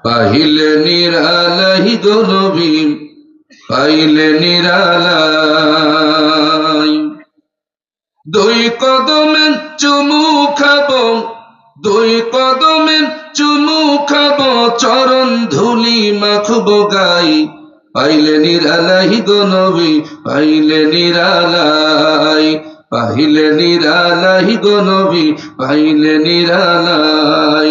পাইলে নিরালাই গো নবী পাইলে নিরালাই। দুই কদমে চুমু খাবো, দুই কদমে চুমু খাবো, চরণ ধুলি মাখবো গাই। পাইলে নিরালাই গো নবী পাইলে নিরালাই, পাইলে নিরালাই গো নবী পাইলে নিরালাই।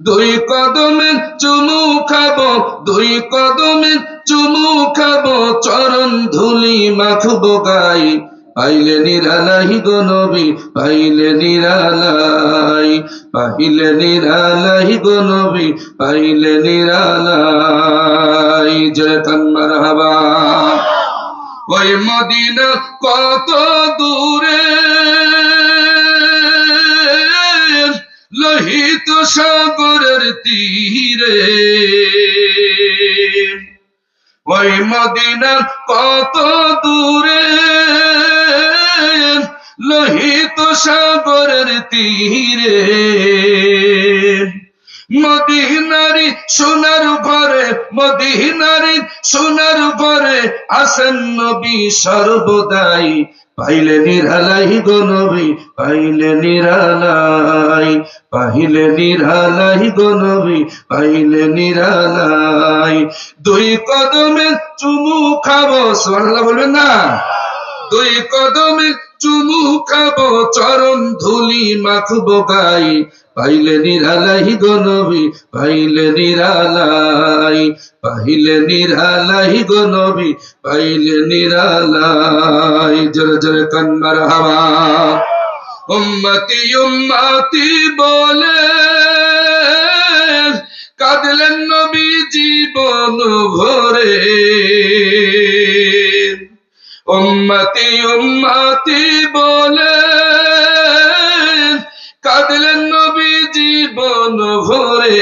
দুই কদমে চুমু খাবো, দুই কদমে চুমু খাবো, চরণ ধুলি মাখবো গাই। পাইলে নিরালাই গো নবী পাইলে নিরালাই, পাইলে নিরালাই গো নবী পাইলে নিরালাই। জয় কান মারহাবা। ওই মদিনা কত দূরে, লোহিত সাগরের তীরে। ওই মদিনা কত দূরে, লোহিত সাগরের তীরে। মদিনারি সোনার ঘরে, মদিনারি সোনার ঘরে আসেন নবী সর্বদাই। পাইলে নিরালাই গো নবী পাইলে নিরালাই, পাইলে নিরালাই গো নবী পাইলে নিরালাই। দুই কদমে চুমু খাবো, সুবহানাল্লাহ বলবেন না? দুই কদমে চুমু খাবো, চরণ ধুলি মাখবো গাই। পাইলে নিরালাই গো নবী পাইলে নিরালাই, পাইলে নিরালাই গো নবী পাইলে নিরালাই। জোরে জোরে কান মারহাবা। উম্মতি উম্মতি বলে কাঁদলেন নবী জীবন ভরে। উম্মতি উম্মতি বলে কাঁদলেন নবী জীবন ভরে।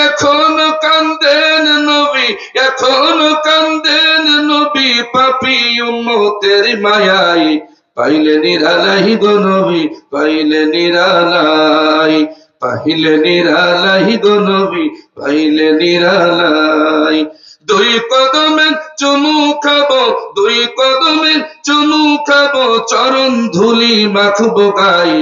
এখনো কান্দেন নবী, এখনো কান্দেন নবী, পাপী উম্মতের মায়াই। পাইলে নিরালাই গো নবী পাইলে নিরালাই, পাইলে নিরালাই গো নবী পাইলে নিরালাই। দুই কদমে চুমু খাবো, দুই কদমে চুমু খাবো, চরণ ধুলি মাখবো গাই।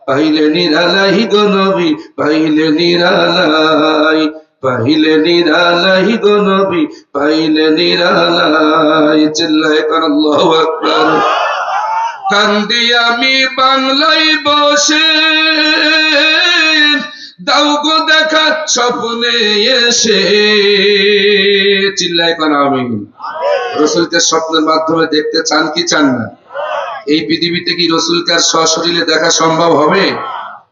পাইলে নিরালাই গো নবী পাইলে নিরালাই, পাইলে নিরালাই গো নবী পাইলে নিরালাই। চিল্লায়ে কান আল্লাহু আকবার। কান্দি আমি বাংলায় বসে, দাও গো দেখা স্বপ্নে এসে। চিল্লায়ে কান আমিন। রাসূলকে স্বপ্নের মাধ্যমে দেখতে চান কি চান না? এই পৃথিবীতে কি রাসূলকে আর সশরীরে দেখা সম্ভব হবে?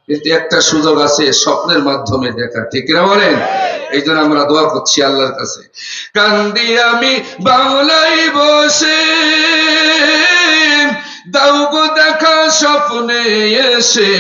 কিন্তু একটা সুযোগ আছে স্বপ্নের মাধ্যমে দেখা, ঠিক না বলেন? এই জন্য আমরা দোয়া করছি আল্লাহর কাছে। কান্দি আমি বাংলায় বসে, দাও গো দেখা স্বপ্নে এসে।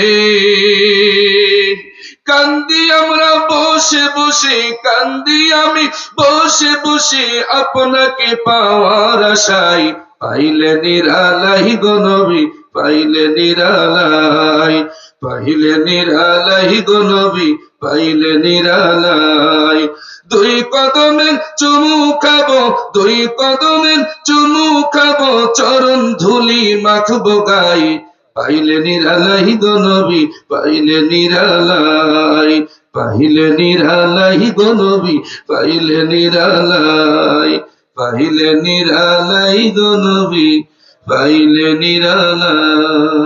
কান্দি আমরা বসে বসে, কান্দি আমি বসে বসে, আপনাকে পাওয়ার আশায়। পাইলে নিরালাই গো নবী পাইলে নিরালাই, পাইলে নিরালাই গো নবী পাইলে নিরালাই। দুই কদমে চুমু খাবো, দুই কদমে চুমু খাবো, চরণ ধুলি মাখবো গাই। পাইলে নিরালাই গো নবী পাইলে নিরালাই, পাইলে নিরালাই গো নবী পাইলে নিরালাই, পাইলে নিরালাই গো নবী পাইলে নিরালাই।